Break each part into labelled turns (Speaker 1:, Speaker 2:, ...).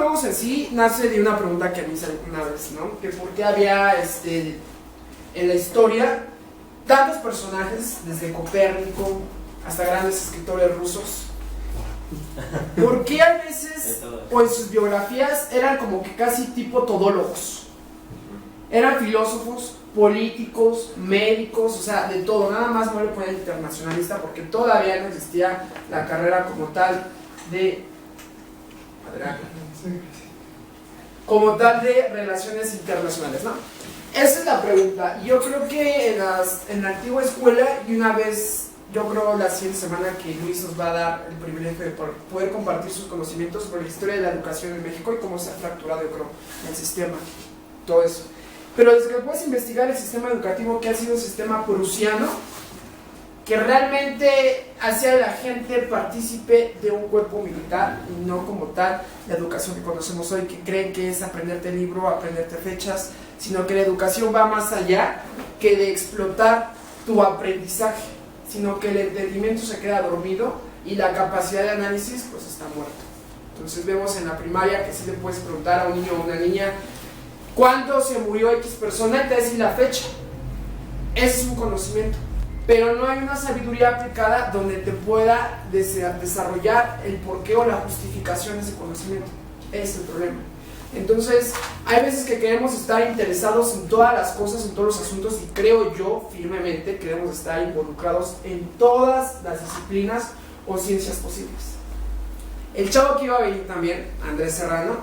Speaker 1: Cosmos en sí nace de una pregunta que me hice una vez, ¿no? Que por qué había en la historia tantos personajes, desde Copérnico hasta grandes escritores rusos. ¿Por qué a veces, o en sus biografías, eran como que casi tipo todólogos? Eran filósofos, políticos, médicos, o sea, de todo. Nada más no le ponían internacionalista porque todavía no existía la carrera como tal de relaciones internacionales, ¿no? Esa es la pregunta. Yo creo que en la antigua escuela, y una vez, yo creo la siguiente semana que Luis nos va a dar el privilegio de poder compartir sus conocimientos sobre la historia de la educación en México y cómo se ha fracturado, yo creo, el sistema, todo eso. Pero desde que puedes investigar el sistema educativo, que ha sido un sistema prusiano, que realmente hacía a la gente partícipe de un cuerpo militar y no como tal la educación que conocemos hoy, que creen que es aprenderte el libro, aprenderte fechas, sino que la educación va más allá que de explotar tu aprendizaje, sino que el entendimiento se queda dormido y la capacidad de análisis pues está muerta. Entonces vemos en la primaria que sí le puedes preguntar a un niño o una niña ¿cuándo se murió X persona? Te decir la fecha. Ese es un conocimiento. Pero no hay una sabiduría aplicada donde te pueda desarrollar el porqué o la justificación de ese conocimiento. Ese es el problema. Entonces, hay veces que queremos estar interesados en todas las cosas, en todos los asuntos, y creo yo firmemente que debemos estar involucrados en todas las disciplinas o ciencias posibles. El chavo que iba a venir también, Andrés Serrano,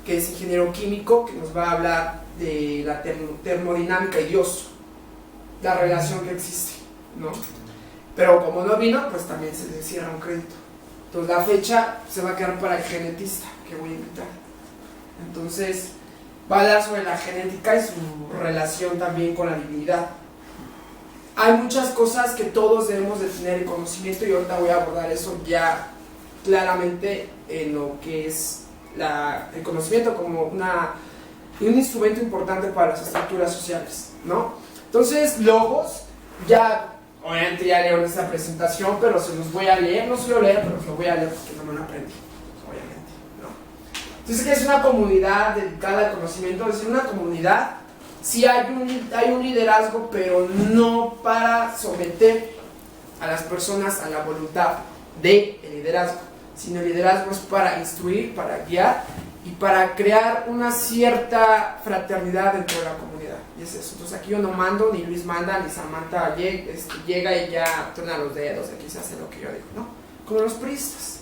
Speaker 1: que es ingeniero químico, que nos va a hablar de la termodinámica y Dios, la relación que existe, ¿no? Pero como no vino, pues también se le cierra un crédito. Entonces la fecha se va a quedar para el genetista que voy a invitar. Entonces va a hablar sobre la genética y su relación también con la divinidad. Hay muchas cosas que todos debemos de tener en conocimiento y ahorita voy a abordar eso ya claramente en lo que es el conocimiento como un instrumento importante para las estructuras sociales, ¿no? Entonces, logos, ya obviamente ya leo esta presentación, pero se los voy a leer, no suelo leer, pero se los voy a leer porque no me lo aprendí, obviamente, ¿no? Entonces, ¿qué es una comunidad dedicada al conocimiento? Es decir, una comunidad, sí hay un liderazgo, pero no para someter a las personas a la voluntad del liderazgo, sino el liderazgo es para instruir, para guiar y para crear una cierta fraternidad dentro de la comunidad. Y es eso. Entonces aquí yo no mando, ni Luis manda, ni Samantha llega y ya truena los dedos, aquí se hace lo que yo digo, ¿no? Como los priistas.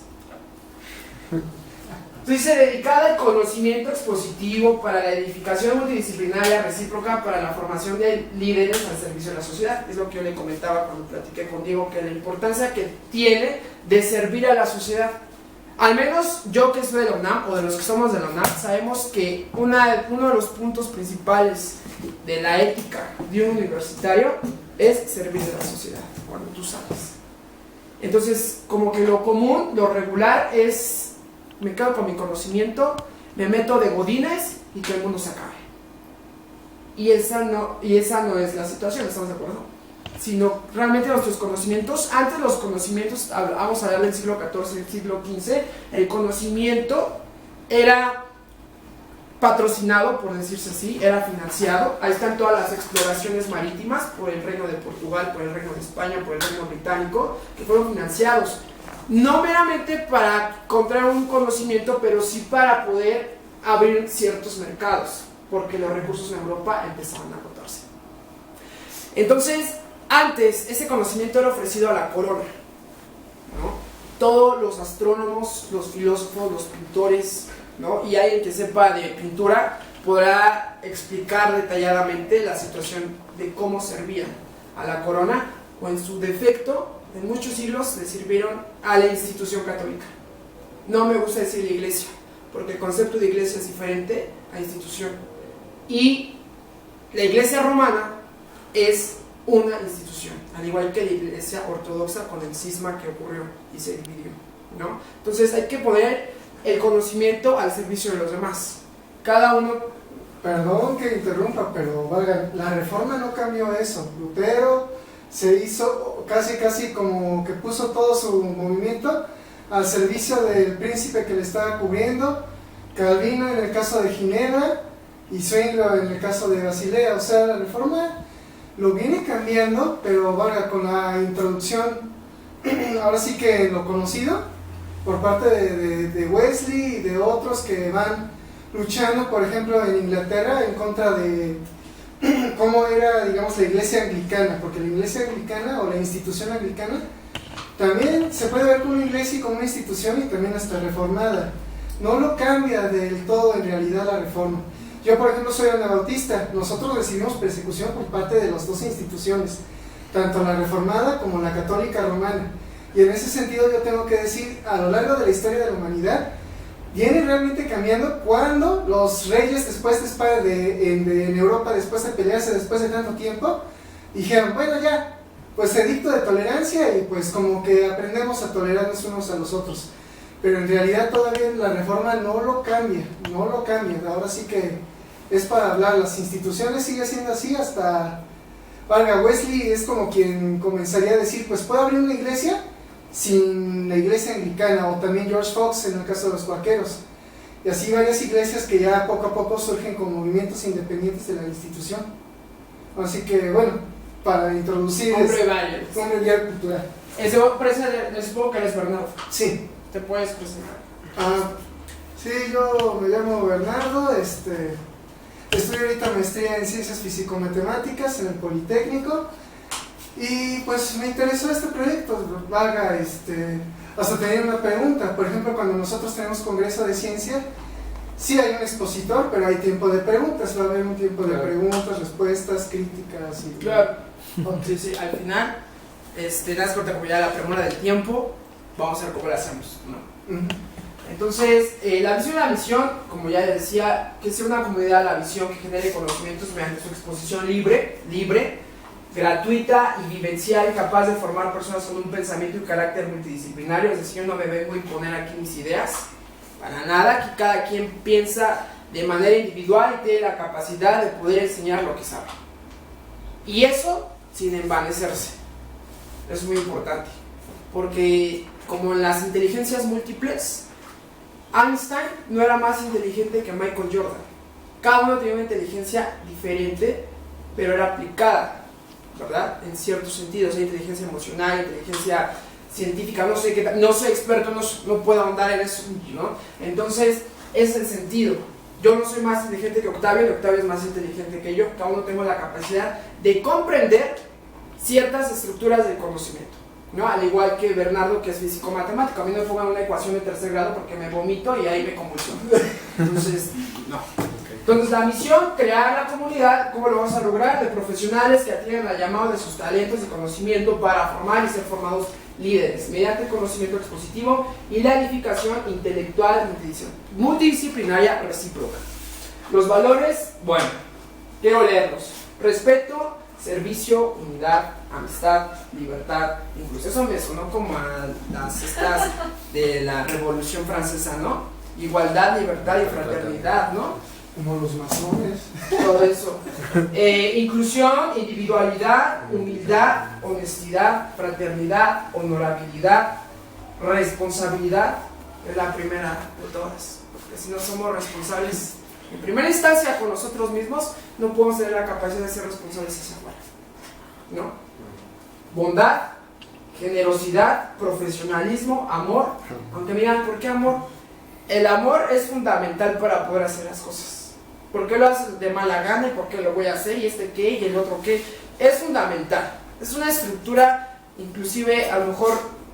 Speaker 1: Entonces, dedicada al conocimiento expositivo para la edificación multidisciplinaria recíproca para la formación de líderes al servicio de la sociedad. Es lo que yo le comentaba cuando platiqué con Diego, que la importancia que tiene de servir a la sociedad. Al menos yo que soy de la UNAM, o de los que somos de la UNAM, sabemos que uno de los puntos principales de la ética de un universitario es servir a la sociedad, cuando tú sabes. Entonces, como que lo común, lo regular es, me quedo con mi conocimiento, me meto de godines y que el mundo se acabe. Y esa no es la situación, ¿estamos de acuerdo? Sino realmente nuestros conocimientos, antes los conocimientos, vamos a hablar del siglo XIV, del siglo XV, el conocimiento era patrocinado, por decirse así, era financiado. Ahí están todas las exploraciones marítimas por el Reino de Portugal, por el Reino de España, por el Reino Británico, que fueron financiados. No meramente para encontrar un conocimiento, pero sí para poder abrir ciertos mercados, porque los recursos en Europa empezaban a agotarse. Entonces, antes ese conocimiento era ofrecido a la corona, ¿no? Todos los astrónomos, los filósofos, los pintores, ¿no? Y alguien que sepa de pintura podrá explicar detalladamente la situación de cómo servían a la corona, o en su defecto, en muchos siglos le sirvieron a la institución católica. No me gusta decir la iglesia, porque el concepto de iglesia es diferente a institución. Y la iglesia romana es una institución, al igual que la iglesia ortodoxa con el cisma que ocurrió y se dividió, ¿no? Entonces hay que poner el conocimiento al servicio de los demás. Cada uno...
Speaker 2: Perdón que interrumpa, pero valga, la reforma no cambió eso. Lutero se hizo casi como que puso todo su movimiento al servicio del príncipe que le estaba cubriendo, Calvino en el caso de Ginebra y Zwingli en el caso de Basilea. O sea, la Reforma lo viene cambiando, pero valga, con la introducción, ahora sí que lo conocido, por parte de Wesley y de otros que van luchando, por ejemplo, en Inglaterra, en contra de cómo era, digamos, la iglesia anglicana, porque la iglesia anglicana o la institución anglicana también se puede ver como una iglesia y como una institución y también hasta reformada. No lo cambia del todo en realidad la Reforma. Yo, por ejemplo, soy anabautista. Nosotros recibimos persecución por parte de las dos instituciones, tanto la reformada como la católica romana. Y en ese sentido yo tengo que decir, a lo largo de la historia de la humanidad, viene realmente cambiando cuando los reyes después en Europa, después de pelearse, después de tanto tiempo, dijeron, bueno ya, pues edicto de tolerancia y pues como que aprendemos a tolerarnos unos a los otros. Pero en realidad todavía la Reforma no lo cambia. Ahora sí que es para hablar, las instituciones siguen siendo así hasta... Valga, Wesley es como quien comenzaría a decir, pues puede abrir una iglesia sin la iglesia anglicana, o también George Fox en el caso de los cuaqueros, y así varias iglesias que ya poco a poco surgen como movimientos independientes de la institución. Así que bueno, para introducir
Speaker 1: hombre
Speaker 2: guía cultural.
Speaker 1: Supongo que eres Bernardo.
Speaker 2: Sí.
Speaker 1: ¿Te puedes presentar?
Speaker 2: Sí, yo me llamo Bernardo, estudio ahorita maestría en Ciencias Físico-Matemáticas en el Politécnico. Y pues me interesó este proyecto, valga, hasta tenía una pregunta. Por ejemplo, cuando nosotros tenemos congreso de ciencia, sí hay un expositor, pero hay tiempo de preguntas, va a haber un tiempo de preguntas, respuestas, críticas y...
Speaker 1: Claro, sí, al final, das cuenta como ya la premura del tiempo, vamos a ver cómo la hacemos, ¿no? Entonces, la visión de la misión, como ya les decía, que sea una comunidad, la visión que genere conocimientos mediante su exposición libre, gratuita y vivencial, capaz de formar personas con un pensamiento y carácter multidisciplinario. Es decir, yo no me vengo a imponer aquí mis ideas, para nada. Aquí cada quien piensa de manera individual y tiene la capacidad de poder enseñar lo que sabe. Y eso sin envanecerse. Es muy importante, porque como en las inteligencias múltiples, Einstein no era más inteligente que Michael Jordan. Cada uno tenía una inteligencia diferente, pero era aplicada, ¿verdad? En ciertos sentidos, hay inteligencia emocional, inteligencia científica, no soy experto, no puedo ahondar en eso, ¿no? Entonces, ese es el sentido. Yo no soy más inteligente que Octavio, y Octavio es más inteligente que yo. Cada uno tengo la capacidad de comprender ciertas estructuras del conocimiento, ¿no? Al igual que Bernardo, que es físico-matemático. A mí no me pongan una ecuación de tercer grado porque me vomito y ahí me convulsiono. Entonces, no. Entonces, la misión, crear la comunidad. ¿Cómo lo vamos a lograr? De profesionales que atiendan al llamado de sus talentos y conocimiento para formar y ser formados líderes, mediante el conocimiento expositivo y la edificación intelectual multidisciplinaria recíproca. Los valores, bueno, quiero leerlos: respeto, servicio, unidad, amistad, libertad, incluso. Eso me sonó como a las estas de la Revolución Francesa, ¿no? Igualdad, libertad y fraternidad, ¿no?
Speaker 2: Como los masones.
Speaker 1: Todo eso. Inclusión, individualidad, humildad, honestidad, fraternidad, honorabilidad, responsabilidad. Es la primera de todas. Porque si no somos responsables en primera instancia con nosotros mismos, no podemos tener la capacidad de ser responsables hacia afuera, ¿no? Bondad, generosidad, profesionalismo, amor. Aunque me digan, ¿por qué amor? El amor es fundamental para poder hacer las cosas. ¿Por qué lo haces de mala gana y por qué lo voy a hacer? ¿Y este qué? ¿Y el otro qué? Es fundamental. Es una estructura, inclusive a lo mejor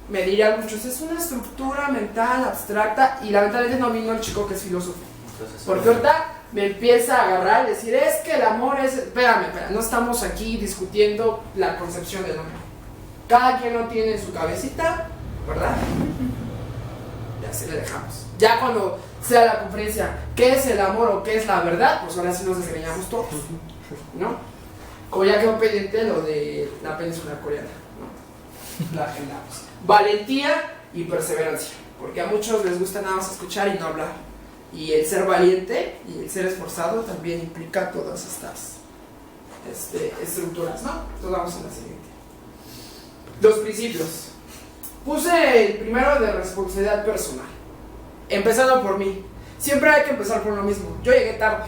Speaker 1: me dirían muchos, es una estructura mental abstracta, y lamentablemente no vino el chico que es filósofo. Porque ahorita me empieza a agarrar y decir, es que el amor es... Espérame, no estamos aquí discutiendo la concepción del amor. Cada quien lo tiene en su cabecita, ¿verdad? Y así le dejamos. Ya cuando sea la conferencia, ¿qué es el amor o qué es la verdad? Pues ahora sí nos desgreñamos todos, ¿no? Como ya quedó pendiente lo de la península coreana, ¿no? La agendamos. Valentía y perseverancia, porque a muchos les gusta nada más escuchar y no hablar. Y el ser valiente y el ser esforzado también implica todas estas estructuras, ¿no? Entonces vamos a la siguiente. Los principios. Puse el primero de responsabilidad personal. Empezando por mí. Siempre hay que empezar por lo mismo. Yo llegué tarde.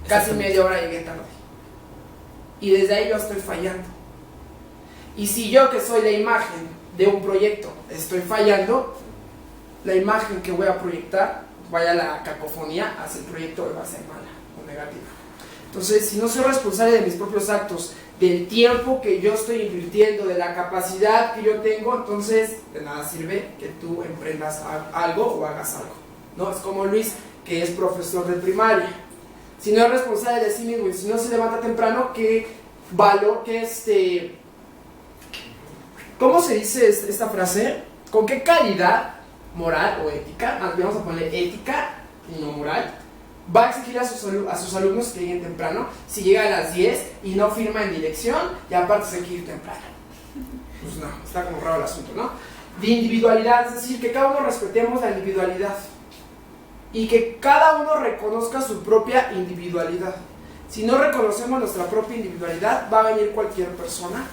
Speaker 1: Casi media hora llegué tarde. Y desde ahí yo estoy fallando. Y si yo, que soy la imagen de un proyecto, estoy fallando, la imagen que voy a proyectar, vaya la cacofonía, hacia el proyecto va a ser mala o negativa. Entonces, si no soy responsable de mis propios actos, del tiempo que yo estoy invirtiendo, de la capacidad que yo tengo, entonces de nada sirve que tú emprendas algo o hagas algo, ¿no? Es como Luis, que es profesor de primaria. Si no es responsable de sí mismo y si no se levanta temprano, ¿qué valor, ¿cómo se dice esta frase? ¿Con qué calidad moral o ética, vamos a ponerle ética y no moral, va a exigir a sus alumnos que lleguen temprano si llega a las 10 y no firma en dirección y aparte se quiere ir temprano? Pues no, está como raro el asunto, ¿no? De individualidad, es decir, que cada uno respetemos la individualidad y que cada uno reconozca su propia individualidad. Si no reconocemos nuestra propia individualidad, va a venir cualquier persona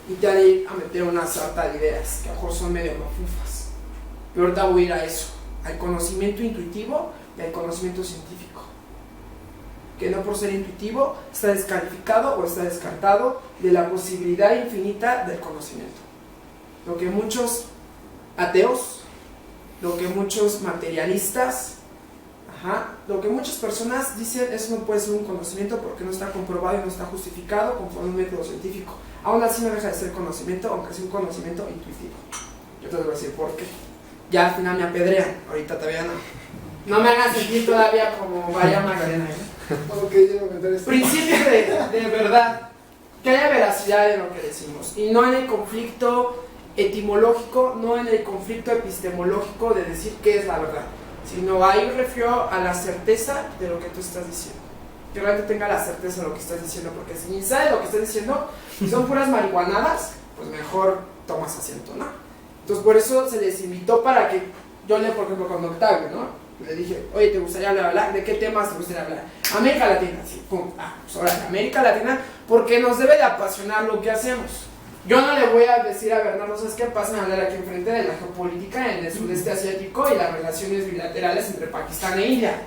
Speaker 1: y te va a ir a meter una sarta de ideas que a lo mejor son medio mafufas. Pero ahorita voy a ir a eso, al conocimiento intuitivo y al conocimiento científico. Que no por ser intuitivo está descalificado o está descartado de la posibilidad infinita del conocimiento. Lo que muchos ateos, lo que muchos materialistas, lo que muchas personas dicen, eso no puede ser un conocimiento porque no está comprobado y no está justificado conforme un método científico. Aún así no deja de ser conocimiento, aunque sea un conocimiento intuitivo. Yo te voy a decir por qué. Ya al final me apedrean, ahorita todavía no. No me hagan sentir todavía como vaya Magdalena. Principio de verdad, que haya veracidad en lo que decimos y no en el conflicto etimológico, no en el conflicto epistemológico de decir qué es la verdad, sino ahí me refiero a la certeza de lo que tú estás diciendo, que realmente tenga la certeza de lo que estás diciendo, porque si ni sabes lo que estás diciendo y son puras marihuanadas, pues mejor tomas asiento, ¿no? Entonces por eso se les invitó para que yo lea, por ejemplo, con Octavio, ¿no? Le dije, oye, ¿te gustaría hablar? ¿De qué temas te gustaría hablar? América Latina, sí, pum, pues ahora América Latina, porque nos debe de apasionar lo que hacemos. Yo no le voy a decir a Bernardo, ¿sabes qué? Pasen a hablar aquí enfrente de la geopolítica en el sudeste asiático y las relaciones bilaterales entre Pakistán e India.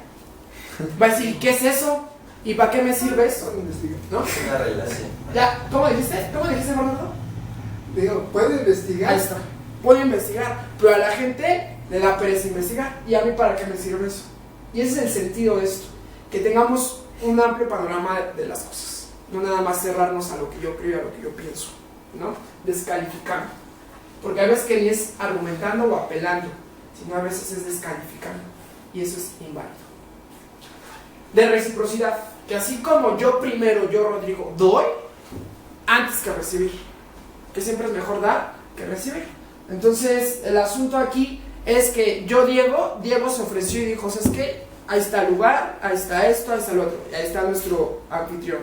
Speaker 1: Va a decir, ¿qué es eso? ¿Y para qué me sirve eso? ¿No?
Speaker 3: Una relación.
Speaker 1: Ya, ¿cómo dijiste? ¿Cómo dijiste, Bernardo?
Speaker 2: Digo, puede investigar.
Speaker 1: Ahí está. Puedo investigar, pero a la gente le da pereza investigar. ¿Y a mí para qué me sirve eso? Y ese es el sentido de esto, que tengamos un amplio panorama de las cosas, no nada más cerrarnos a lo que yo creo y a lo que yo pienso, ¿no? Descalificando, porque a veces que ni es argumentando o apelando, sino a veces es descalificando, y eso es inválido. De reciprocidad, que así como yo primero, yo Rodrigo, doy antes que recibir, que siempre es mejor dar que recibir. Entonces el asunto aquí es que Diego se ofreció y dijo, ¿sabes qué? Ahí está el lugar, ahí está esto, ahí está el otro, y ahí está nuestro anfitrión.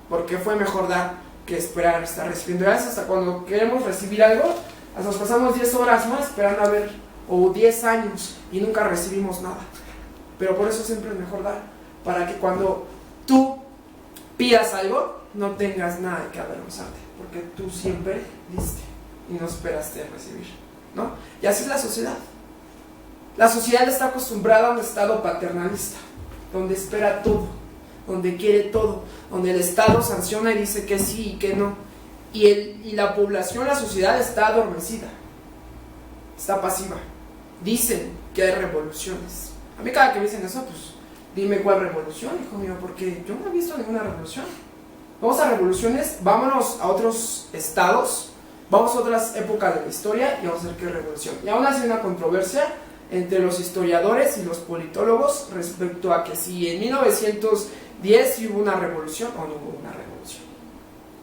Speaker 1: Porque fue mejor dar que esperar estar recibiendo. Gracias, hasta cuando queremos recibir algo, hasta nos pasamos 10 horas más esperando a ver, o 10 años, y nunca recibimos nada. Pero por eso siempre es mejor dar, para que cuando tú pidas algo, no tengas nada de que avergonzarte, porque tú siempre diste y no esperaste a recibir, ¿no? Y así es la sociedad. La sociedad está acostumbrada a un estado paternalista, donde espera todo, donde quiere todo, donde el Estado sanciona y dice que sí y que no. Y la población, la sociedad está adormecida, está pasiva. Dicen que hay revoluciones. A mí cada que me dicen eso, pues dime cuál revolución, hijo mío, porque yo no he visto ninguna revolución. Vamos a revoluciones, vámonos a otros estados, vamos a otras épocas de la historia y vamos a ver qué revolución. Y aún así hay una controversia entre los historiadores y los politólogos respecto a que si en 1910 sí hubo una revolución o no hubo una revolución.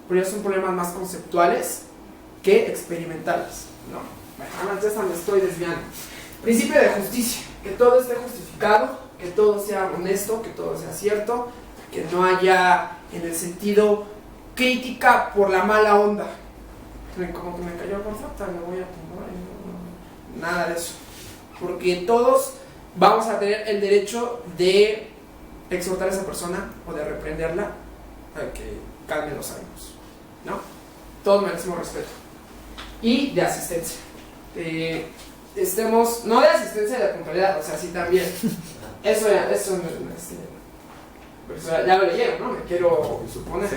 Speaker 1: Pero ya son problemas más conceptuales que experimentales, ¿no? Bueno, ya me estoy desviando. Principio de justicia, que todo esté justificado, que todo sea honesto, que todo sea cierto, que no haya en el sentido crítica por la mala onda. Como que me cayó por falta, me voy a tumbar, nada de eso. Porque todos vamos a tener el derecho de exhortar a esa persona o de reprenderla para que calme los ánimos, ¿no? Todos merecemos respeto y de asistencia. estemos, no de asistencia de la puntualidad, o sea, sí también. Eso no es, pues, ya lo leyeron, ¿no? Me quiero suponer.
Speaker 3: Sí.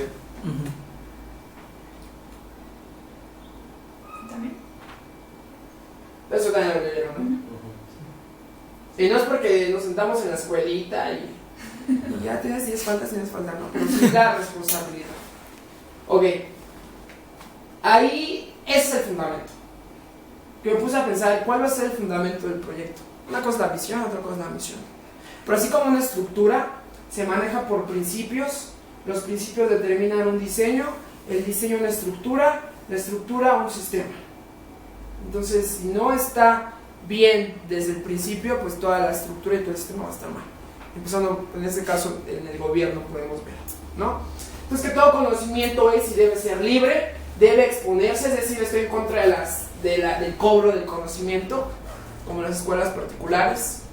Speaker 4: ¿También?
Speaker 1: Eso también lo leyeron, ¿no? Y no es porque nos sentamos en la escuelita y ya tienes 10 faltas, no, pero sí la responsabilidad. Ok, ahí ese es el fundamento. Que me puse a pensar, ¿cuál va a ser el fundamento del proyecto? Una cosa es la visión, otra cosa es la misión. Pero así como una estructura se maneja por principios, los principios determinan un diseño, el diseño una estructura, la estructura un sistema. Entonces, si no está bien desde el principio, pues toda la estructura y todo el sistema va a estar mal. Empezando, en este caso, en el gobierno podemos ver, ¿no? Entonces, que todo conocimiento es y debe ser libre, debe exponerse, es decir, estoy en contra del cobro del conocimiento, como en las escuelas particulares,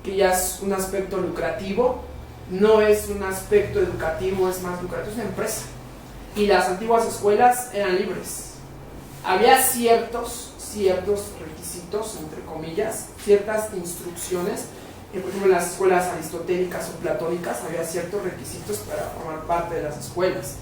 Speaker 1: que ya es un aspecto lucrativo, no es un aspecto educativo, es más lucrativo, es una empresa. Y las antiguas escuelas eran libres. Había ciertos requisitos, entre comillas, ciertas instrucciones. Por ejemplo, en las escuelas aristotélicas o platónicas había ciertos requisitos para formar parte de las escuelas,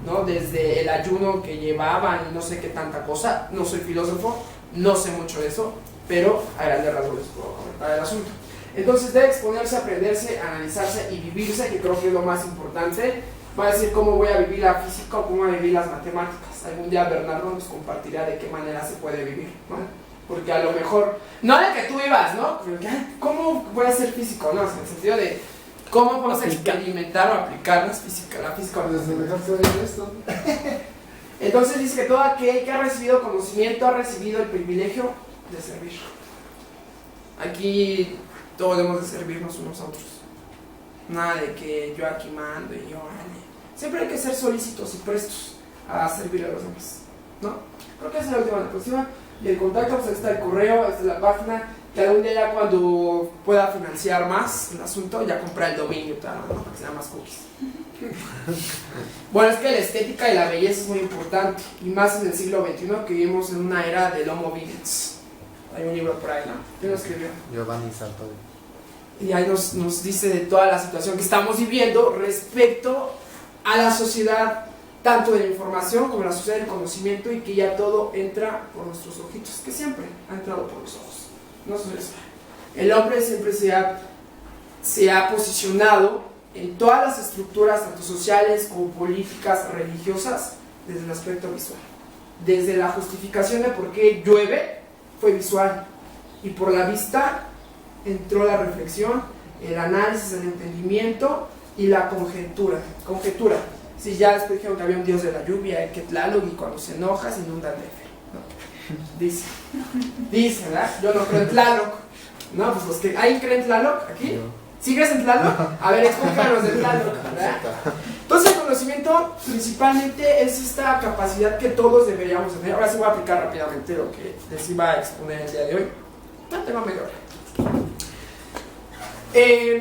Speaker 1: ¿no? Desde el ayuno que llevaban y no sé qué tanta cosa. No soy filósofo, no sé mucho de eso, pero a grandes rasgos les puedo comentar el asunto. Entonces debe exponerse, aprenderse, analizarse y vivirse, que creo que es lo más importante. Va a decir cómo voy a vivir la física o cómo voy a vivir las matemáticas. Algún día Bernardo nos compartirá de qué manera se puede vivir, ¿no? Porque a lo mejor, no de que tú vivas, ¿no? ¿Cómo voy a ser físico? No, en el sentido de cómo vamos a experimentar o aplicar la física.
Speaker 2: Desde mejor que ver esto.
Speaker 1: Entonces dice que todo aquel que ha recibido conocimiento ha recibido el privilegio de servir. Aquí todos debemos de servirnos unos a otros. Nada de que yo aquí mando y yo, vale. Siempre hay que ser solícitos y prestos a servir a los demás, ¿no? Creo que esa es la última diapositiva. Y el contacto, pues está el correo, esta es la página, que algún día ya cuando pueda financiar más el asunto, ya comprar el dominio, tal, ¿no? Para que sean más cookies. Bueno, es que la estética y la belleza es muy importante, y más en el siglo XXI, que vivimos en una era del Homo Videns. Hay un libro por ahí, ¿no? ¿Quién lo escribió?
Speaker 3: Giovanni Sartori.
Speaker 1: Y ahí nos dice de toda la situación que estamos viviendo respecto a la sociedad, tanto de la información como la sociedad del conocimiento, y que ya todo entra por nuestros ojitos, que siempre ha entrado por los ojos. No se les va. El hombre siempre se ha posicionado en todas las estructuras, tanto sociales como políticas, religiosas, desde el aspecto visual. Desde la justificación de por qué llueve, fue visual, y por la vista entró la reflexión, el análisis, el entendimiento y la conjetura. Si ya después dijeron que había un dios de la lluvia, el Quetzalcóatl, y cuando se enoja se inunda el DF, ¿no? Dice, ¿verdad? Yo no creo en Tlaloc, ¿no? Pues los que ¿alguien cree en Tlaloc aquí? ¿Sí crees en Tlaloc? A ver, explícanos de Tlaloc, ¿verdad? Entonces el conocimiento principalmente es esta capacidad que todos deberíamos tener. Ahora sí voy a aplicar rápidamente lo que les iba a exponer el día de hoy. No tengo media hora.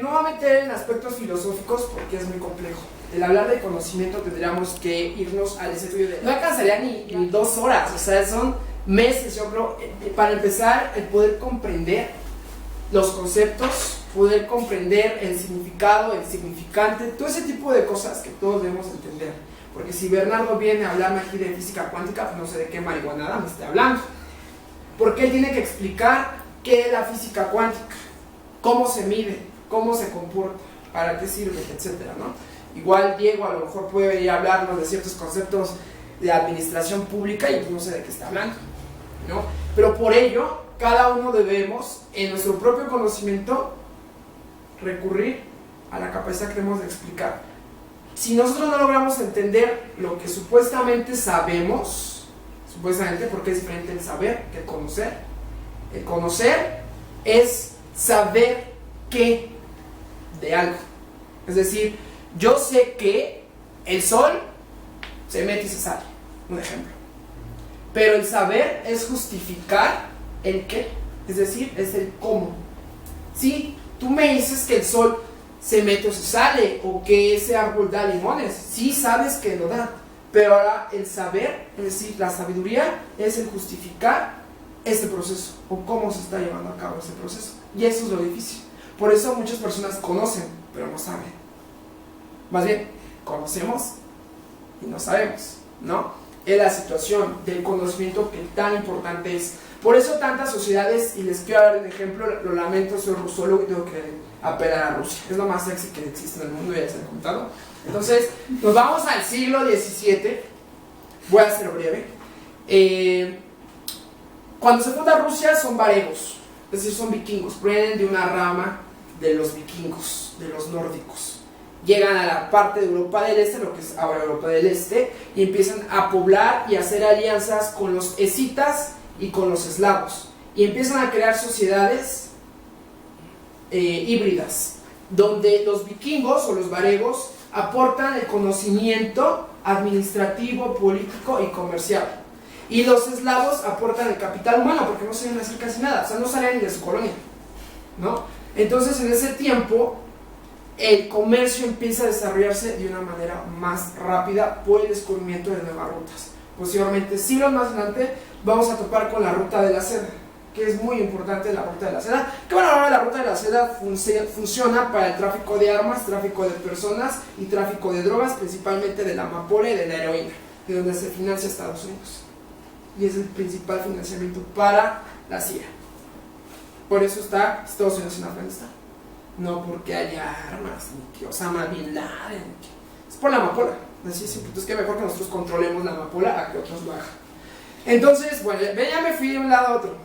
Speaker 1: Nuevamente en aspectos filosóficos, porque es muy complejo. El hablar de conocimiento tendríamos que irnos al estudio de... No alcanzaría ni 2 horas, o sea, son meses, yo creo, para empezar, el poder comprender los conceptos, poder comprender el significado, el significante, todo ese tipo de cosas que todos debemos entender. Porque si Bernardo viene a hablarme aquí de física cuántica, pues no sé de qué marihuanada me está hablando. Porque él tiene que explicar qué es la física cuántica, cómo se mide, cómo se comporta, para qué sirve, etcétera, ¿no? Igual Diego a lo mejor puede venir a hablarnos de ciertos conceptos de administración pública y pues no sé de qué está hablando, ¿no? Pero por ello, cada uno debemos, en nuestro propio conocimiento, recurrir a la capacidad que tenemos de explicar. Si nosotros no logramos entender lo que supuestamente sabemos, porque es diferente el saber que el conocer es saber qué de algo. Es decir, yo sé que el sol se mete y se sale, un ejemplo. Pero el saber es justificar el qué, es decir, es el cómo. Si tú me dices que el sol se mete o se sale, o que ese árbol da limones, sí sabes que lo da, pero ahora el saber, es decir, la sabiduría, es el justificar este proceso o cómo se está llevando a cabo ese proceso. Y eso es lo difícil. Por eso muchas personas conocen, pero no saben. Más bien, conocemos y no sabemos, ¿no? Es la situación del conocimiento que tan importante es. Por eso tantas sociedades, y les quiero dar un ejemplo, lo lamento, soy rusólogo y tengo que apelar a Rusia. Es lo más sexy que existe en el mundo, ya se han contado. Entonces, nos vamos al siglo XVII. Voy a ser breve. Cuando se funda Rusia son varegos, es decir, son vikingos, provienen de una rama de los vikingos, de los nórdicos. Llegan a la parte de Europa del Este, lo que es ahora Europa del Este, y empiezan a poblar y a hacer alianzas con los escitas y con los eslavos. Y empiezan a crear sociedades híbridas, donde los vikingos o los varegos aportan el conocimiento administrativo, político y comercial. Y los eslavos aportan el capital humano, porque no sabían hacer casi nada, o sea, no salían ni de su colonia, ¿no? Entonces, en ese tiempo, el comercio empieza a desarrollarse de una manera más rápida por el descubrimiento de nuevas rutas. Posteriormente, siglos más adelante, vamos a topar con la ruta de la seda, que es muy importante la ruta de la seda. Que bueno, ahora la ruta de la seda funciona para el tráfico de armas, tráfico de personas y tráfico de drogas, principalmente de la amapola y de la heroína, de donde se financia Estados Unidos. Y es el principal financiamiento para la CIA. Por eso está Estados Unidos en Afganistán. No porque haya armas, ni que Osama Bin Laden. Es por la amapola. Así es, entonces que mejor que nosotros controlemos la amapola a que otros lo hagan. Entonces, bueno, ya me fui de un lado a otro.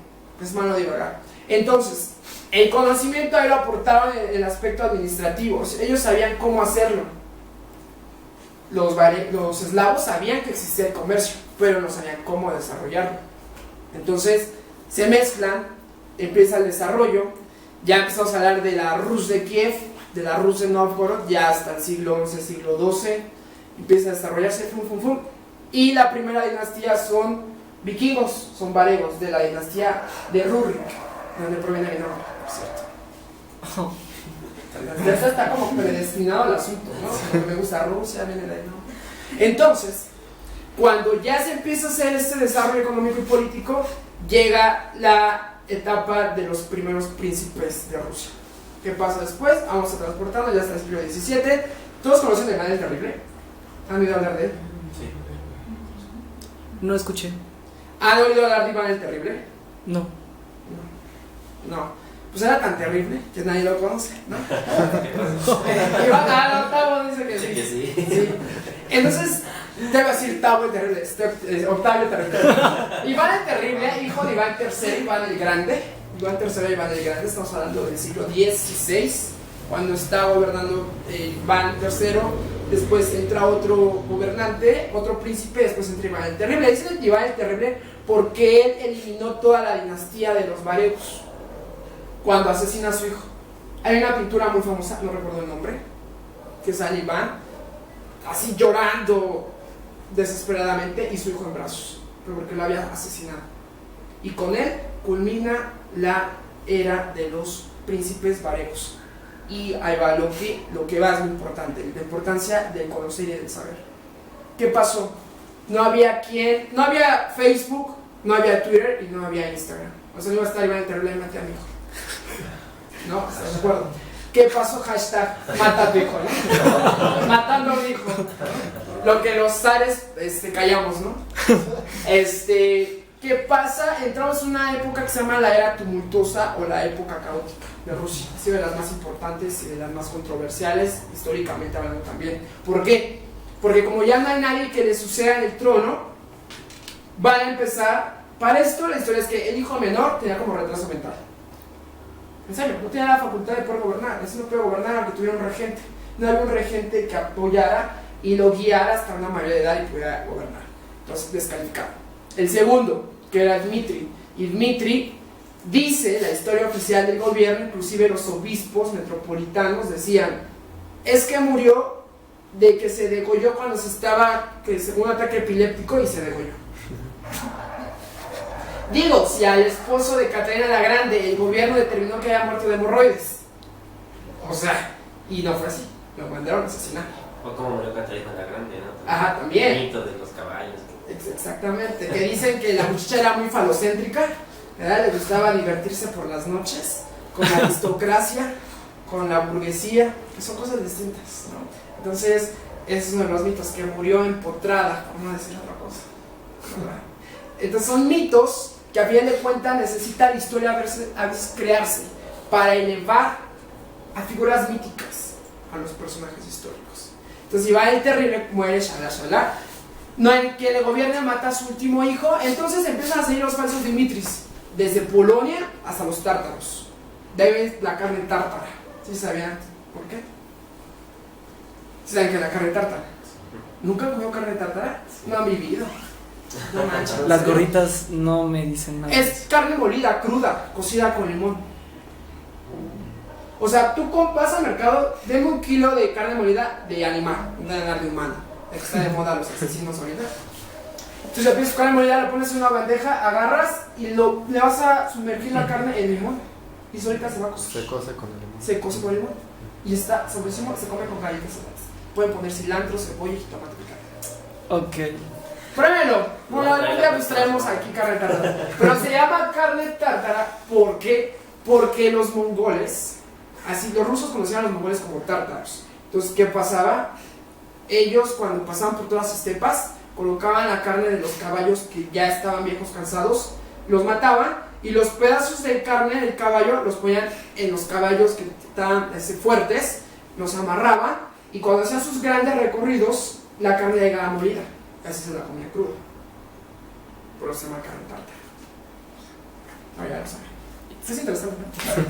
Speaker 1: Es malo divagar. Entonces, el conocimiento ahí lo aportaban en el aspecto administrativo. Ellos sabían cómo hacerlo. Los eslavos sabían que existía el comercio, pero no sabían cómo desarrollarlo. Entonces, se mezclan, empieza el desarrollo. Ya empezamos a hablar de la Rus de Kiev, de la Rus de Novgorod, ya hasta el siglo XI, siglo XII, empieza a desarrollarse, y la primera dinastía son vikingos, son varegos, de la dinastía de Rurik, donde proviene mi nombre, por cierto. Ya está como predestinado al asunto, ¿no? Porque me gusta Rusia, viene de ahí, ¿no? Entonces, cuando ya se empieza a hacer este desarrollo económico y político, llega la etapa de los primeros príncipes de Rusia. ¿Qué pasa después? Vamos a transportarnos ya hasta el siglo XVII. ¿Todos conocen a Iván el Terrible? ¿Han oído hablar de él?
Speaker 3: Sí. No escuché.
Speaker 1: ¿Han oído hablar de Iván el Terrible?
Speaker 3: No.
Speaker 1: No. Pues era tan terrible que nadie lo conoce, ¿no? Iván al Octavo dice que sí.
Speaker 3: Que sí.
Speaker 1: Sí. Entonces, debo decir Octavio el Terrible, Octavio el Terrible. Iván el Terrible, hijo de Iván III, Iván el Grande. Iván III, Iván el Grande, estamos hablando del siglo XVI, cuando está gobernando Iván III. Después entra otro gobernante, otro príncipe, después entra Iván el Terrible. Dicen Iván el Terrible porque él eliminó toda la dinastía de los varegos cuando asesina a su hijo. Hay una pintura muy famosa, no recuerdo el nombre, que sale Iván así llorando desesperadamente y su hijo en brazos, pero porque lo había asesinado. Y con él culmina la era de los príncipes varegos. Y ahí va lo que va es muy importante, la importancia del conocer y del saber. ¿Qué pasó? No había Facebook, no había Twitter y no había Instagram. O sea, no iba a estar Iván el Terrible y maté a mi hijo. ¿No? ¿Estás de acuerdo? ¿Qué pasó? Hashtag mata a tu hijo, ¿no? Matando a mi hijo. Lo que los zares callamos, ¿no? ¿Qué pasa? Entramos en una época que se llama la era tumultuosa o la época caótica de Rusia. Ha sido de las más importantes y de las más controversiales, históricamente hablando también. ¿Por qué? Porque como ya no hay nadie que le suceda en el trono, van a empezar. Para esto la historia es que el hijo menor tenía como retraso mental. En serio, no tenía la facultad de poder gobernar. Ese no puede gobernar aunque tuviera un regente. No había un regente que apoyara y lo guiara hasta una mayor edad y pudiera gobernar. Entonces, descalificado. El segundo, que era Dmitri. Y Dmitri dice, la historia oficial del gobierno, inclusive los obispos metropolitanos decían, es que murió de que se degolló cuando un ataque epiléptico y se degolló. Digo, si al esposo de Catalina la Grande el gobierno determinó que había muerto de hemorroides, o sea, y no fue así, lo mandaron a asesinar.
Speaker 3: O como murió Catalina la Grande, ¿no?
Speaker 1: Ajá, también.
Speaker 3: El mito de los caballos.
Speaker 1: Exactamente, que dicen que la muchacha era muy falocéntrica ¿verdad? Le gustaba divertirse por las noches con la aristocracia, con la burguesía, que son cosas distintas, ¿no? Entonces, ese es uno de los mitos, que murió empotrada, por no decir otra cosa, ¿verdad? Entonces son mitos que a fin de cuentas necesita la historia a veces crearse para elevar a figuras míticas a los personajes históricos. Entonces, si va el terrible, muere, shalá, no hay quien le gobierne, mata a su último hijo, entonces empiezan a salir los falsos Dimitris, desde Polonia hasta los tártaros. De ahí ven la carne tártara. ¿Sí sabían por qué? ¿Sí saben que es la carne tártara? ¿Nunca han comido carne tártara? No han vivido. No manches.
Speaker 4: Las gorritas no me dicen nada.
Speaker 1: Es carne molida, cruda, cocida con limón. O sea, tú vas al mercado, deme 1 kilo de carne molida de animal, no de humano. Que está de moda los asesinos ahorita. Entonces ya pides carne molida, la pones en una bandeja, agarras y le vas a sumergir la carne en limón. Y solita se va a cocer.
Speaker 5: Se cose con el limón.
Speaker 1: Se cose con limón. Y está sobrísimo, se come con galletas saladas. Pueden poner cilantro, cebolla y jitomate picante.
Speaker 4: Ok.
Speaker 1: Pruébelo. Bueno, algún día pues traemos aquí carne tártara. Pero se llama carne tártara porque los mongoles, así los rusos conocían a los mongoles como tártaros. Entonces, ¿qué pasaba? Ellos cuando pasaban por todas las estepas, colocaban la carne de los caballos que ya estaban viejos, cansados, los mataban y los pedazos de carne del caballo los ponían en los caballos que estaban fuertes, los amarraban y cuando hacían sus grandes recorridos, la carne llegaba molida. Así se la comía cruda. Por eso se llama carne tártara. No, ya lo saben. Esto es interesante, ¿no?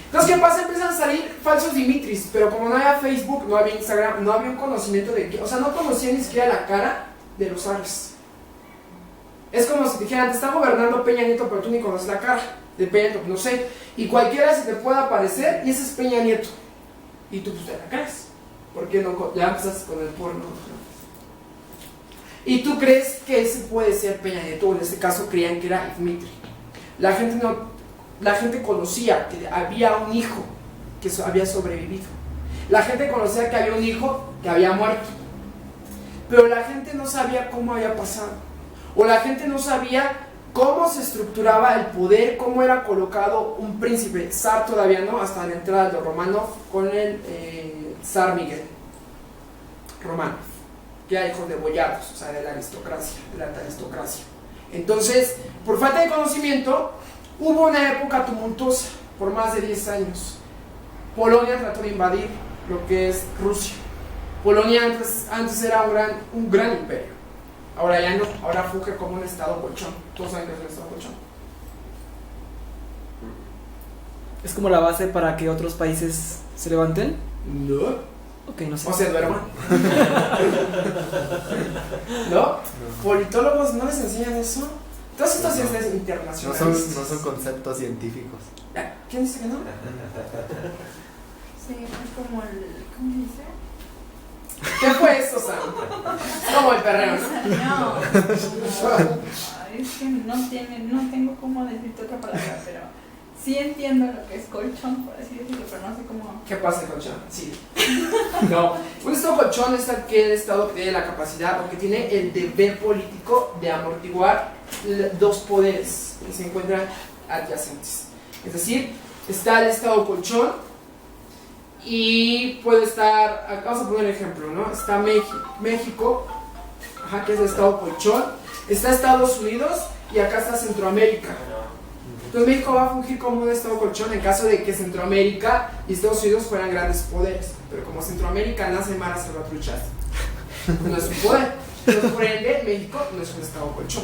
Speaker 1: Entonces, ¿qué pasa? Empiezan a salir falsos Dimitris, pero como no había Facebook, no había Instagram, no había un conocimiento de que, o sea, no conocían ni siquiera la cara de los zares. Es como si te dijeran, te está gobernando Peña Nieto, pero tú ni conoces la cara de Peña Nieto, no sé. Y cualquiera se te puede aparecer y ese es Peña Nieto. Y tú pues te la crees. Porque no, ya empezaste con el porno. Y tú crees que ese puede ser Peña Nieto, o en este caso creían que era Dimitri. La gente conocía que había un hijo que había sobrevivido. La gente conocía que había un hijo que había muerto. Pero la gente no sabía cómo había pasado. O la gente no sabía cómo se estructuraba el poder, cómo era colocado un príncipe, zar todavía no, hasta la entrada de Romanov con el zar Miguel Romanov, que era hijo de boyaros, o sea, de la aristocracia, de la alta aristocracia. Entonces, por falta de conocimiento, hubo una época tumultuosa por más de 10 años. Polonia trató de invadir lo que es Rusia. Polonia antes era un gran imperio. Ahora ya no, ahora funge como un estado colchón. ¿Todos saben qué es un estado colchón?
Speaker 4: ¿Es como la base para que otros países se levanten?
Speaker 1: No.
Speaker 4: Ok, no sé.
Speaker 1: O se duerman. ¿No? Politólogos no les enseñan eso. Todas estas ciencias
Speaker 5: No
Speaker 1: internacionales.
Speaker 5: son conceptos científicos.
Speaker 1: ¿Quién dice que no?
Speaker 6: Sí, es como el... ¿Cómo se dice?
Speaker 1: ¿Qué fue eso, Sam? Es como el perreo, ¿no?
Speaker 6: No. Es que no tengo cómo decirte otra palabra, pero sí entiendo lo que es colchón, por así decirlo, pero no sé cómo...
Speaker 1: ¿Qué pasa el colchón? Sí. No. Un estado colchón es aquel estado que tiene la capacidad o que tiene el deber político de amortiguar dos poderes que se encuentran adyacentes. Es decir, está el estado colchón y puede estar, vamos a poner un ejemplo, ¿no? Está México, que es el estado colchón, está Estados Unidos y acá está Centroamérica. Entonces México va a fungir como un estado colchón en caso de que Centroamérica y Estados Unidos fueran grandes poderes. Pero como Centroamérica nace malas salvatruchas, no es un poder. Entonces, por ende, México no es un estado colchón.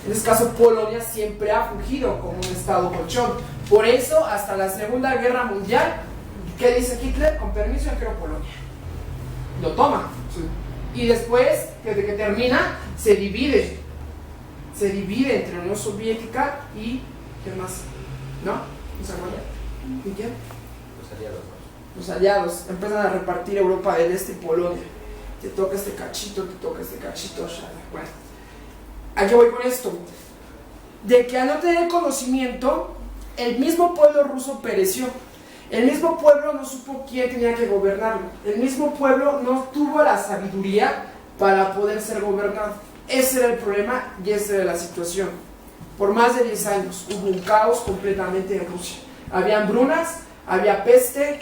Speaker 1: En este caso, Polonia siempre ha fungido como un estado colchón. Por eso, hasta la Segunda Guerra Mundial, ¿qué dice Hitler? Con permiso, yo quiero Polonia. Lo toma. Y después, desde que termina, se divide. Se divide entre la Unión Soviética y... ¿Qué más? ¿No? ¿No se acuerdan? ¿Y quién?
Speaker 3: Los aliados.
Speaker 1: Los aliados. Empiezan a repartir Europa del Este y Polonia. Te toca este cachito, te toca este cachito. Bueno, ¿a qué voy con esto? De que al no tener conocimiento, el mismo pueblo ruso pereció. El mismo pueblo no supo quién tenía que gobernarlo. El mismo pueblo no tuvo la sabiduría para poder ser gobernado. Ese era el problema y esa era la situación. Por más de 10 años hubo un caos completamente en Rusia. Había hambrunas, había peste.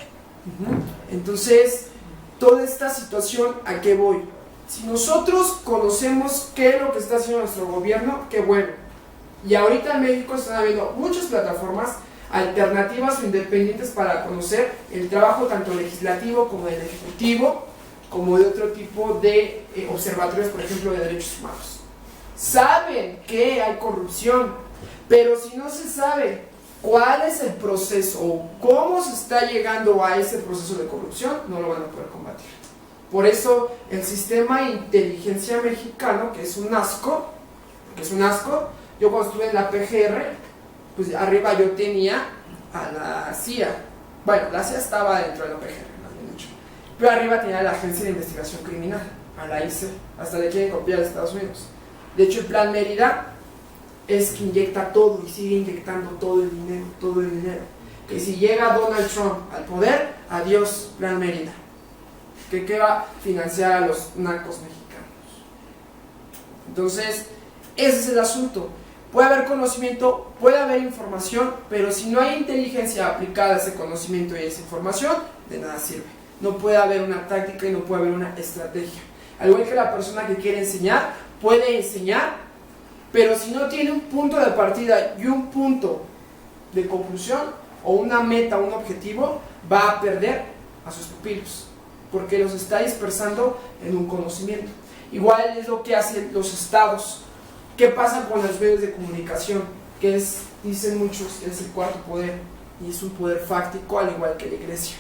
Speaker 1: Entonces, toda esta situación, ¿a qué voy? Si nosotros conocemos qué es lo que está haciendo nuestro gobierno, qué bueno. Y ahorita en México están habiendo muchas plataformas alternativas o independientes para conocer el trabajo tanto legislativo como del ejecutivo, como de otro tipo de observatorios, por ejemplo, de derechos humanos. Saben que hay corrupción, pero si no se sabe cuál es el proceso o cómo se está llegando a ese proceso de corrupción, no lo van a poder combatir. Por eso el sistema de inteligencia mexicano, que es un asco, yo cuando estuve en la PGR, pues arriba yo tenía a la CIA. Bueno, la CIA estaba dentro de la PGR, más bien dicho. Pero arriba tenía a la Agencia de Investigación Criminal, a la ICE, hasta le quieren copiar a Estados Unidos. De hecho, el Plan Mérida es que inyecta todo y sigue inyectando todo el dinero. Que si llega Donald Trump al poder, adiós Plan Mérida. ¿Qué va a financiar a los narcos mexicanos? Entonces, ese es el asunto. Puede haber conocimiento, puede haber información, pero si no hay inteligencia aplicada a ese conocimiento y a esa información, de nada sirve. No puede haber una táctica y no puede haber una estrategia. Al igual que la persona que quiere enseñar, puede enseñar, pero si no tiene un punto de partida y un punto de conclusión, o una meta, un objetivo, va a perder a sus pupilos, porque los está dispersando en un conocimiento. Igual es lo que hacen los estados. ¿Qué pasa con los medios de comunicación? Que es, dicen muchos, es el cuarto poder, y es un poder fáctico al igual que la iglesia.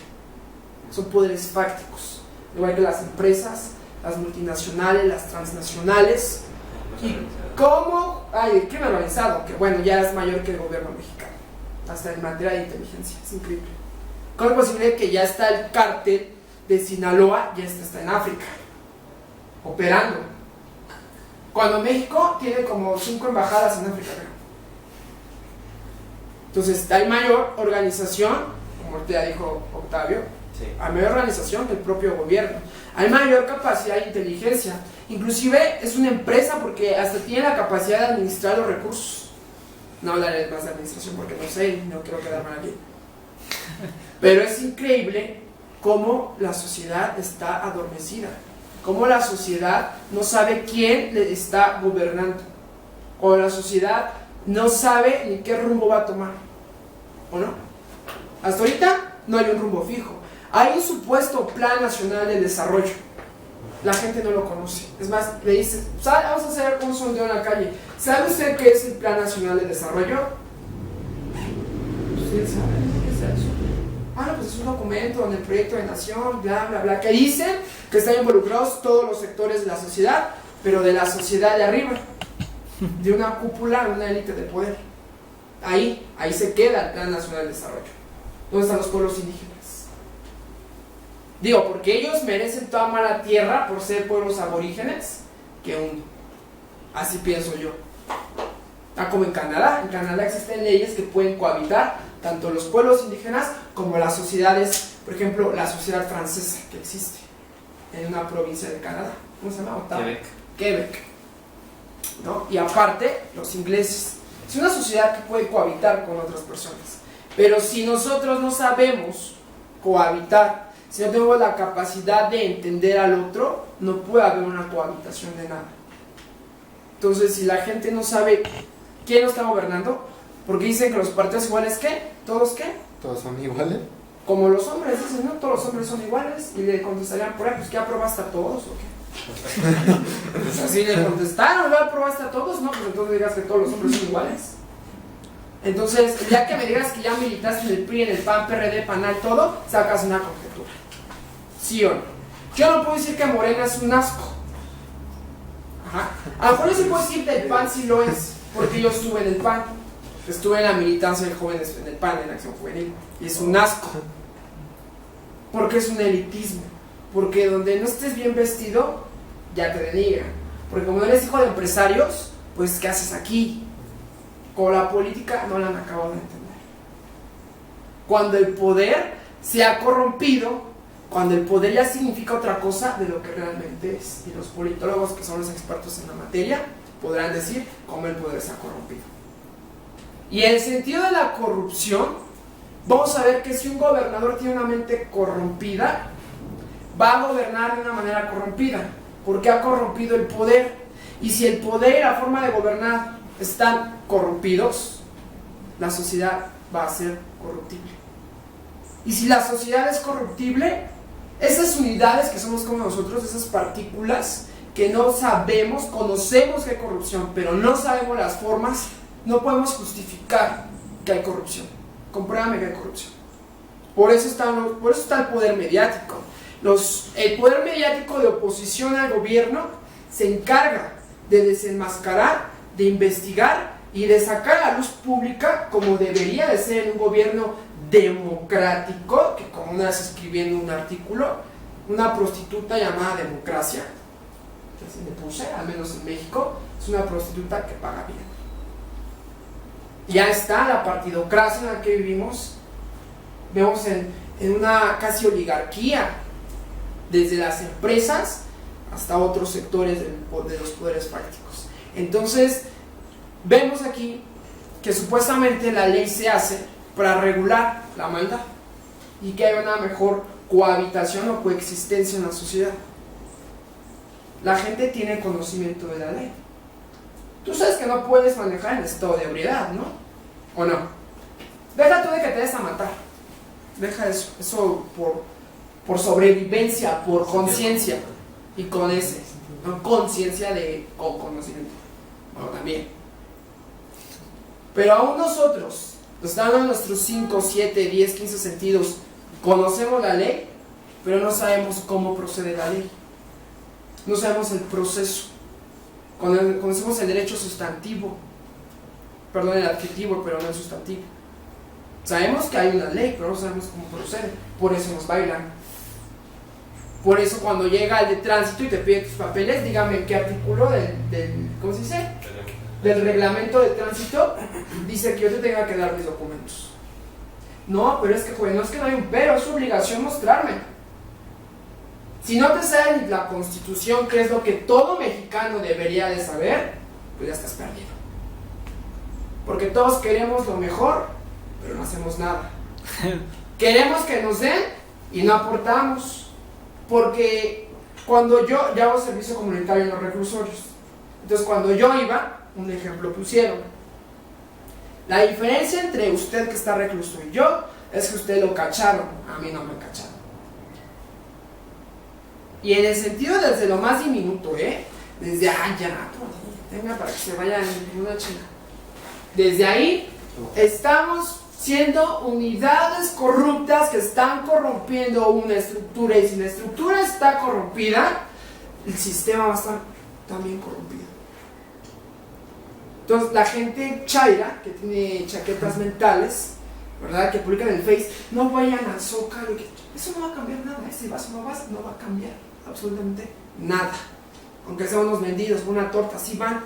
Speaker 1: Son poderes fácticos, igual que las empresas, las multinacionales, las transnacionales. ¿Y cómo? Hay el crimen organizado, que bueno, ya es mayor que el gobierno mexicano, hasta en materia de inteligencia, es increíble. ¿Cómo es posible que ya está el cártel de Sinaloa, ya está en África, operando? Cuando México tiene como 5 embajadas en África. Entonces, hay mayor organización, como ya dijo Octavio,
Speaker 3: Sí.
Speaker 1: hay mayor organización que el propio gobierno. Hay mayor capacidad de inteligencia. Inclusive es una empresa porque hasta tiene la capacidad de administrar los recursos. No hablaré más de administración porque no sé, no quiero quedar mal aquí. Pero es increíble cómo la sociedad está adormecida. Cómo la sociedad no sabe quién le está gobernando. O la sociedad no sabe ni qué rumbo va a tomar. ¿O no? Hasta ahorita no hay un rumbo fijo. Hay un supuesto Plan Nacional de Desarrollo. La gente no lo conoce. Es más, le dice, vamos a hacer un sondeo en la calle. ¿Sabe usted qué es el Plan Nacional de Desarrollo? ¿Usted sabe qué es eso? Ah, no, pues es un documento donde el proyecto de nación, bla, bla, bla, que dicen que están involucrados todos los sectores de la sociedad, pero de la sociedad de arriba, de una cúpula, una élite de poder. Ahí se queda el Plan Nacional de Desarrollo. ¿Dónde están los pueblos indígenas? Digo, porque ellos merecen toda mala tierra por ser pueblos aborígenes que uno. Así pienso yo. Ah, como en Canadá existen leyes que pueden cohabitar tanto los pueblos indígenas como las sociedades, por ejemplo, la sociedad francesa que existe en una provincia de Canadá. ¿Cómo se llama? Ottawa. Quebec. ¿No? Y aparte, los ingleses. Es una sociedad que puede cohabitar con otras personas. Pero si nosotros no sabemos cohabitar, si no tenemos la capacidad de entender al otro, no puede haber una cohabitación de nada. Entonces, si la gente no sabe quién lo está gobernando, porque dicen que los partidos iguales, ¿qué? ¿Todos qué?
Speaker 5: ¿Todos son iguales?
Speaker 1: Como los hombres, dicen, no, todos los hombres son iguales. Y le contestarían por ahí, pues ¿qué aprobaste a todos o qué? Pues así le contestaron, ¿no aprobaste a todos? No, pues entonces digas que todos los hombres son iguales. Entonces, ya que me digas que ya militaste en el PRI, en el PAN, PRD, PANAL, todo, sacas una conjetura. ¿Sí o no? Yo no puedo decir que Morena es un asco. Ajá. A lo mejor yo sí puedo decir del PAN si lo es, porque yo estuve en el PAN. Estuve en la militancia de jóvenes en el PAN, en Acción Juvenil, y es un asco. Porque es un elitismo. Porque donde no estés bien vestido, ya te denigran. Porque como no eres hijo de empresarios, pues ¿qué haces aquí? Con la política no la han acabado de entender. Cuando el poder se ha corrompido, cuando el poder ya significa otra cosa de lo que realmente es. Y los politólogos, que son los expertos en la materia, podrán decir cómo el poder se ha corrompido. Y en el sentido de la corrupción, vamos a ver que si un gobernador tiene una mente corrompida, va a gobernar de una manera corrompida, porque ha corrompido el poder. Y si el poder y la forma de gobernar están corrompidos, la sociedad va a ser corruptible. Y si la sociedad es corruptible, esas unidades que somos como nosotros, esas partículas que no sabemos, conocemos que hay corrupción, pero no sabemos las formas, no podemos justificar que hay corrupción. Compruébame que hay corrupción. Por eso está el poder mediático. El poder mediático de oposición al gobierno se encarga de desenmascarar, de investigar y de sacar a la luz pública, como debería de ser en un gobierno democrático, que como una vez escribí en un artículo, una prostituta llamada democracia, que así le puse, al menos en México, es una prostituta que paga bien. Ya está la partidocracia en la que vivimos, vemos en una casi oligarquía, desde las empresas hasta otros sectores de los poderes fácticos. Entonces, vemos aquí que supuestamente la ley se hace para regular la maldad y que haya una mejor cohabitación o coexistencia en la sociedad. La gente tiene conocimiento de la ley. Tú sabes que no puedes manejar en estado de ebriedad, ¿no? ¿O no? Deja tú de que te des a matar. Deja eso por sobrevivencia, por conciencia. Y con ese, no conciencia de conocimiento. Bueno, también. Pero aún nosotros, estando en nuestros 5, 7, 10, 15 sentidos, conocemos la ley, pero no sabemos cómo procede la ley. No sabemos el proceso. Conocemos el derecho sustantivo, perdón, el adjetivo, pero no el sustantivo. Sabemos que hay una ley, pero no sabemos cómo procede. Por eso nos bailan. Por eso cuando llega el de tránsito y te pide tus papeles, dígame en qué artículo ¿cómo se dice? Del reglamento de tránsito dice que yo te tenga que dar mis documentos. No, pero es que, joven, no es que no hay un pero, es su obligación mostrarme. Si no te sabe ni la Constitución, que es lo que todo mexicano debería de saber, pues ya estás perdido. Porque todos queremos lo mejor, pero no hacemos nada. Queremos que nos den y no aportamos. Porque cuando yo hago servicio comunitario en los reclusorios, entonces cuando yo iba, un ejemplo pusieron, la diferencia entre usted que está recluso y yo es que usted lo cacharon, a mí no me cacharon. Y en el sentido desde lo más diminuto, desde venga para que se vayan en una china. Desde ahí estamos siendo unidades corruptas que están corrompiendo una estructura, y si la estructura está corrompida, el sistema va a estar también corrompido. Entonces la gente chaira, que tiene chaquetas mentales, ¿verdad?, que publican en el Face, no vayan al Zócalo, eso no va a cambiar nada, ese vaso no va a cambiar absolutamente nada. Aunque sean unos vendidos por una torta, así van.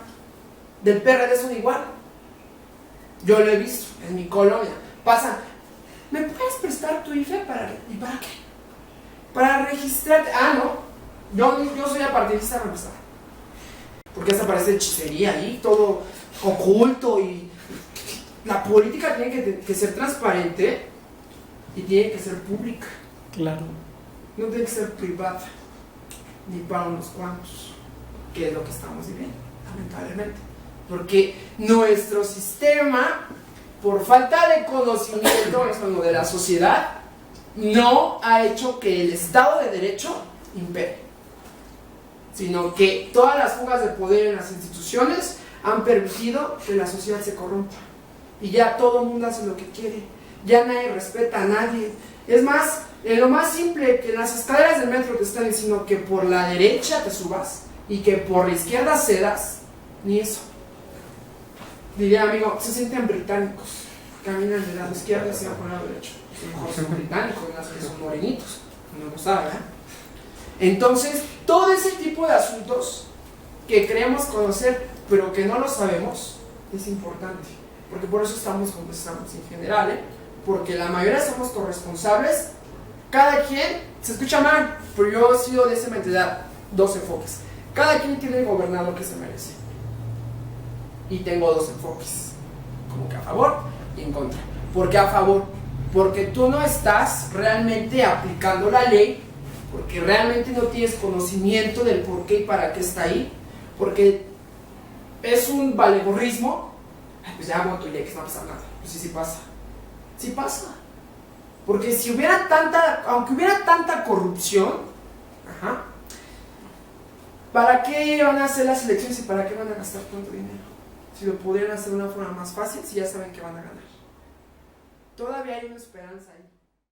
Speaker 1: Del PRD son igual. Yo lo he visto en mi colonia. Pasan, ¿me puedes prestar tu IFE ¿y para qué? Para registrarte. No, yo soy apartidista, para empezar. Porque hasta parece hechicería ahí, todo oculto, y la política tiene que ser transparente y tiene que ser pública.
Speaker 4: Claro.
Speaker 1: No tiene que ser privada, ni para unos cuantos, que es lo que estamos viviendo, lamentablemente. Porque nuestro sistema, por falta de conocimiento de la sociedad, no ha hecho que el Estado de Derecho impere, sino que todas las fugas de poder en las instituciones han permitido que la sociedad se corrompa. Y ya todo el mundo hace lo que quiere, ya nadie respeta a nadie. Es más, lo más simple, que en las escaleras del metro te están diciendo que por la derecha te subas y que por la izquierda cedas, ni eso. Diría, amigo, se sienten británicos, caminan de lado izquierdo y se van por el lado derecho. A lo mejor son británicos, las que son morenitos, no lo sabe, Entonces, todo ese tipo de asuntos que creemos conocer, pero que no lo sabemos, es importante. Porque por eso estamos como estamos en general, porque la mayoría somos corresponsables. Cada quien, se escucha mal, pero yo he sido de esa mentalidad, 2 enfoques. Cada quien tiene el gobernador que se merece. Y tengo 2 enfoques. como que a favor y en contra. ¿Por qué a favor? Porque tú no estás realmente aplicando la ley, porque realmente no tienes conocimiento del por qué y para qué está ahí, porque es un valegorrismo. Pues ya voto y ya que no pasa nada. Pues sí pasa. Sí pasa. Porque si hubiera aunque hubiera tanta corrupción, ajá, ¿para qué van a hacer las elecciones y para qué van a gastar tanto dinero? Si lo pudieran hacer de una forma más fácil, si ya saben que van a ganar. Todavía hay una esperanza ahí.